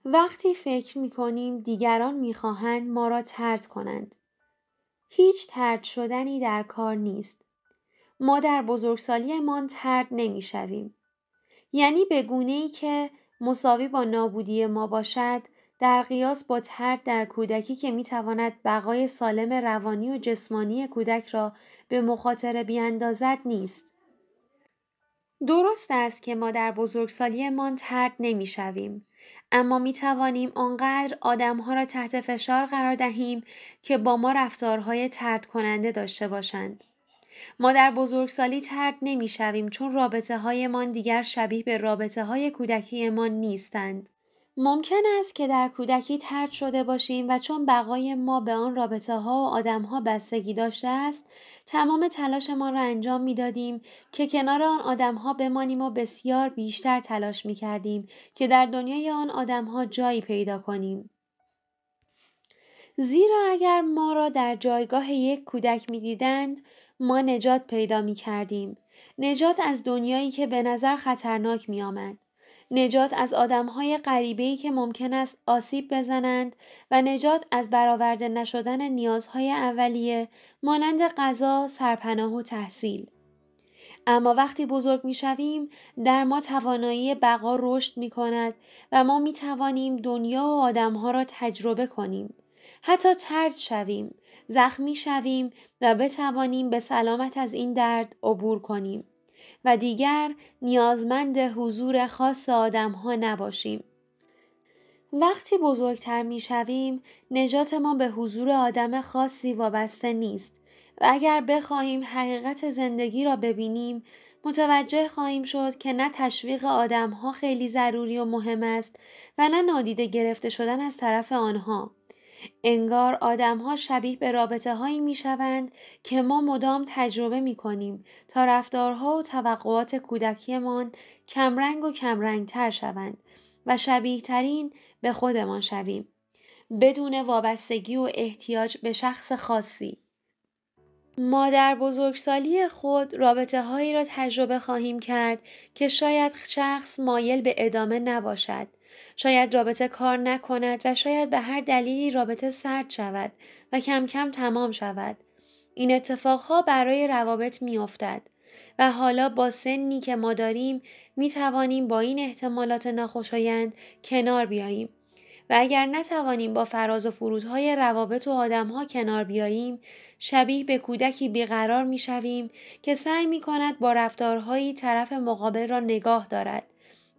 وقتی فکر می‌کنیم دیگران می‌خواهند ما را طرد کنند. هیچ طرد شدنی در کار نیست. ما در بزرگسالیمان طرد نمی‌شویم. یعنی به گونه‌ای که مساوی با نابودی ما باشد، در قیاس با طرد در کودکی که می‌تواند بقای سالم روانی و جسمانی کودک را به مخاطره بیاندازد نیست. درست است که ما در بزرگسالیمان طرد نمی‌شویم، اما می‌توانیم آنقدر آدم‌ها را تحت فشار قرار دهیم که با ما رفتارهای طرد کننده داشته باشند. ما در بزرگسالی طرد نمی‌شویم چون رابطه‌هایمان دیگر شبیه به رابطه‌های کودکیمان نیستند. ممکن است که در کودکی طرد شده باشیم و چون بقای ما به آن رابطه‌ها و آدم‌ها بستگی داشته است، تمام تلاشمان را انجام می‌دادیم که کنار آن آدم‌ها بمانیم و بسیار بیشتر تلاش می‌کردیم که در دنیای آن آدم‌ها جایی پیدا کنیم. زیرا اگر ما را در جایگاه یک کودک می‌دیدند، ما نجات پیدا می‌کردیم. نجات از دنیایی که به نظر خطرناک می‌آمد. نجات از آدم‌های غریبه‌ای که ممکن است آسیب بزنند و نجات از برآورده نشدن نیازهای اولیه مانند غذا، سرپناه و تحصیل. اما وقتی بزرگ می‌شویم، در ما توانایی بقا رشد می‌کند و ما می‌توانیم دنیا و آدم‌ها را تجربه کنیم. حتی طرد شویم، زخمی شویم و بتوانیم به سلامت از این درد عبور کنیم و دیگر نیازمند حضور خاص آدم‌ها نباشیم. وقتی بزرگتر می‌شویم، نجات ما به حضور آدم خاصی وابسته نیست و اگر بخواهیم حقیقت زندگی را ببینیم، متوجه خواهیم شد که نه تشویق آدم‌ها خیلی ضروری و مهم است و نه نادیده گرفته شدن از طرف آنها. انگار آدم‌ها شبیه به رابطه‌هایی می‌شوند که ما مدام تجربه می‌کنیم تا رفتارها و توقعات کودکیمان کمرنگ و کمرنگ‌تر شوند و شبیه‌ترین به خودمان شویم، بدون وابستگی و احتیاج به شخص خاصی. ما در بزرگسالی خود رابطه‌هایی را تجربه خواهیم کرد که شاید شخص مایل به ادامه نباشد. شاید رابطه کار نکند و شاید به هر دلیلی رابطه سرد شود و کم کم تمام شود. این اتفاقها برای روابط می‌افتد و حالا با سنی که ما داریم می توانیم با این احتمالات ناخوشایند کنار بیاییم و اگر نتوانیم با فراز و فرودهای روابط و آدمها کنار بیاییم، شبیه به کودکی بیقرار می شویم که سعی می کند با رفتارهایی طرف مقابل را نگاه دارد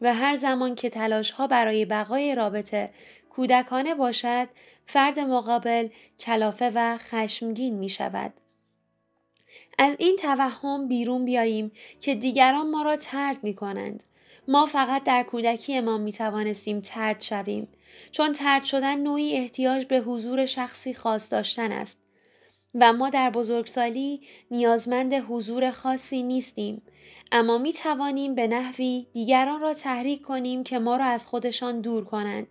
و هر زمان که تلاشها برای بقای رابطه کودکانه باشد، فرد مقابل کلافه و خشمگین می شود. از این توهم بیرون بیاییم که دیگران ما را طرد می کنند. ما فقط در کودکیمان می توانستیم طرد شویم، چون طرد شدن نوعی احتیاج به حضور شخصی خاص داشتن است و ما در بزرگسالی نیازمند حضور خاصی نیستیم، اما می توانیم به نحوی دیگران را تحریک کنیم که ما را از خودشان دور کنند.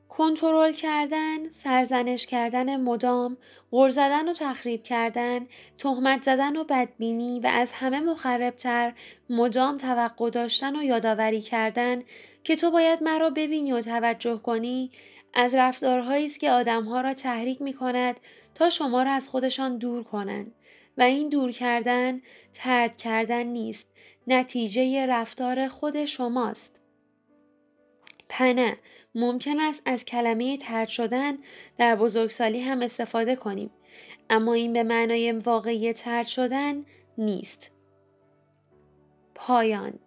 کنترل کردن، سرزنش کردن مدام، غر زدن و تخریب کردن، تهمت زدن و بدبینی و از همه مخربتر مدام توقع داشتن و یادآوری کردن که تو باید مرا ببینی و توجه کنی، از رفتارهایی است که آدمها را تحریک می کند تا شما را از خودشان دور کنند و این دور کردن، طرد کردن نیست، نتیجه رفتار خود شماست. پنه، ممکن است از کلمه طرد شدن در بزرگسالی هم استفاده کنیم، اما این به معنای واقعی طرد شدن نیست. پایان.